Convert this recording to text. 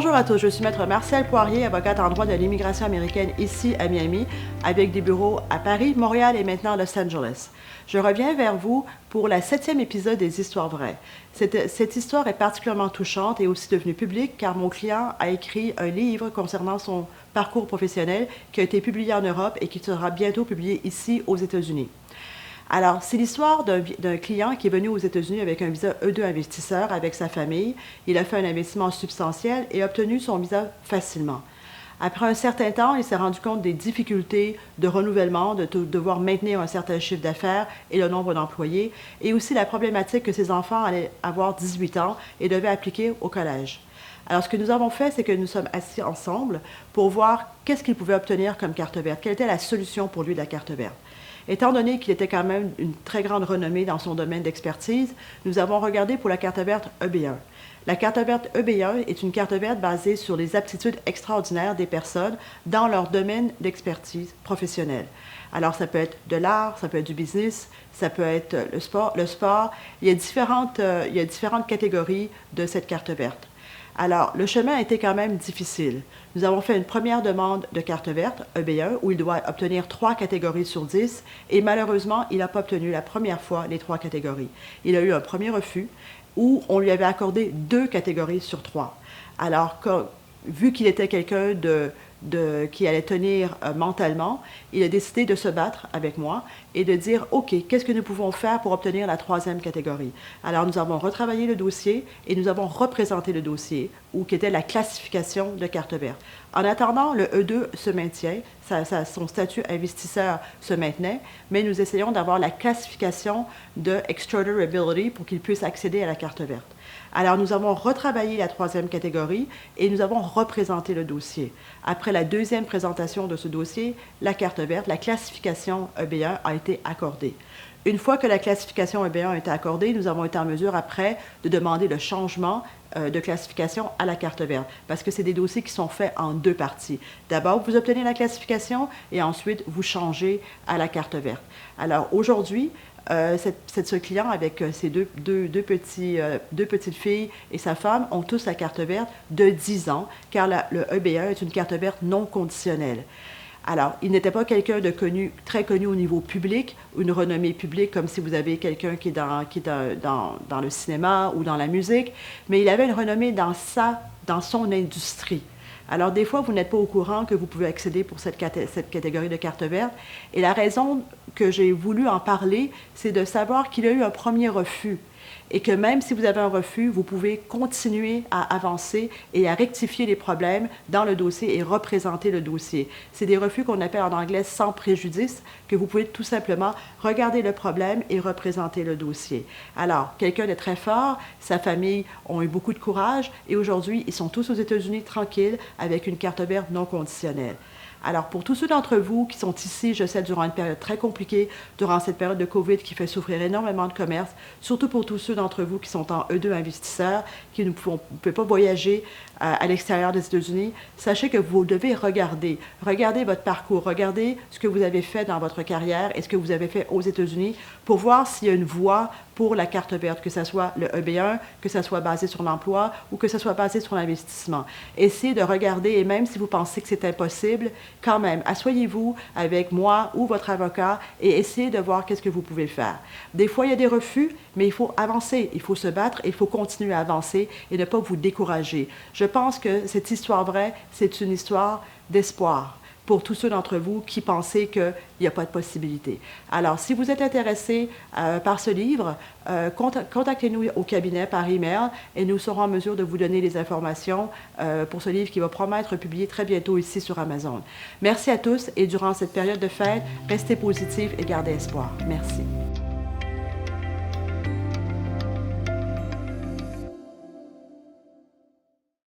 Bonjour à tous, je suis Maître Martial Poirier, avocate en droit de l'immigration américaine ici à Miami, avec des bureaux à Paris, Montréal et maintenant Los Angeles. Je reviens vers vous pour la 7e épisode des Histoires vraies. Cette histoire est particulièrement touchante et aussi devenue publique car mon client a écrit un livre concernant son parcours professionnel qui a été publié en Europe et qui sera bientôt publié ici aux États-Unis. Alors, c'est l'histoire d'un client qui est venu aux États-Unis avec un visa E2 investisseur avec sa famille. Il a fait un investissement substantiel et a obtenu son visa facilement. Après un certain temps, il s'est rendu compte des difficultés de renouvellement, de devoir maintenir un certain chiffre d'affaires et le nombre d'employés, et aussi la problématique que ses enfants allaient avoir 18 ans et devaient appliquer au collège. Alors, ce que nous avons fait, c'est que nous sommes assis ensemble pour voir qu'est-ce qu'il pouvait obtenir comme carte verte, quelle était la solution pour lui de la carte verte. Étant donné qu'il était quand même une très grande renommée dans son domaine d'expertise, nous avons regardé pour la carte verte EB1. La carte verte EB1 est une carte verte basée sur les aptitudes extraordinaires des personnes dans leur domaine d'expertise professionnelle. Alors, ça peut être de l'art, ça peut être du business, ça peut être le sport. Il y a différentes catégories de cette carte verte. Alors, le chemin a été quand même difficile. Nous avons fait une première demande de carte verte, EB1, où il doit obtenir 3 catégories sur 10, et malheureusement, il n'a pas obtenu la première fois les 3 catégories. Il a eu un premier refus, où on lui avait accordé 2 catégories sur 3. Alors, vu qu'il était quelqu'un qui allait tenir mentalement, il a décidé de se battre avec moi et de dire « OK, qu'est-ce que nous pouvons faire pour obtenir la 3e catégorie? » Alors, nous avons retravaillé le dossier et nous avons représenté le dossier, qui était la classification de carte verte. En attendant, le E2 se maintient, son statut investisseur se maintenait, mais nous essayons d'avoir la classification de Extraordinary Ability pour qu'il puisse accéder à la carte verte. Alors, nous avons retravaillé la 3e catégorie et nous avons représenté le dossier. Après la 2e présentation de ce dossier, la carte verte, la classification EB1 a été accordée. Une fois que la classification EB1 a été accordée, nous avons été en mesure après de demander le changement de classification à la carte verte, parce que c'est des dossiers qui sont faits en 2 parties. D'abord, vous obtenez la classification et ensuite, vous changez à la carte verte. Alors, aujourd'hui, ce client avec ses deux petites filles et sa femme ont tous la carte verte de 10 ans, car le EB1 est une carte verte non conditionnelle. Alors, il n'était pas quelqu'un de très connu au niveau public, une renommée publique comme si vous avez quelqu'un qui est dans le cinéma ou dans la musique, mais il avait une renommée dans son industrie. Alors, des fois, vous n'êtes pas au courant que vous pouvez accéder pour cette catégorie de carte verte. Et la raison que j'ai voulu en parler, c'est de savoir qu'il a eu un premier refus. Et que même si vous avez un refus, vous pouvez continuer à avancer et à rectifier les problèmes dans le dossier et représenter le dossier. C'est des refus qu'on appelle en anglais sans préjudice, que vous pouvez tout simplement regarder le problème et représenter le dossier. Alors, quelqu'un de très fort, sa famille ont eu beaucoup de courage et aujourd'hui, ils sont tous aux États-Unis tranquilles avec une carte verte non conditionnelle. Alors, pour tous ceux d'entre vous qui sont ici, je sais, durant une période très compliquée, durant cette période de COVID qui fait souffrir énormément de commerce, surtout pour tous ceux d'entre vous qui sont en E2 investisseurs, qui ne peuvent pas voyager à l'extérieur des États-Unis, sachez que vous devez regarder votre parcours, regardez ce que vous avez fait dans votre carrière et ce que vous avez fait aux États-Unis pour voir s'il y a une voie pour la carte verte, que ce soit le EB1, que ce soit basé sur l'emploi ou que ce soit basé sur l'investissement. Essayez de regarder, et même si vous pensez que c'est impossible, quand même, asseyez-vous avec moi ou votre avocat et essayez de voir qu'est-ce que vous pouvez faire. Des fois, il y a des refus, mais il faut avancer, il faut se battre, il faut continuer à avancer et ne pas vous décourager. Je pense que cette histoire vraie, c'est une histoire d'espoir pour tous ceux d'entre vous qui pensez qu'il n'y a pas de possibilité. Alors, si vous êtes intéressé par ce livre, contactez-nous au cabinet par email et nous serons en mesure de vous donner les informations pour ce livre qui va promettre être publié très bientôt ici sur Amazon. Merci à tous et durant cette période de fête, restez positifs et gardez espoir. Merci.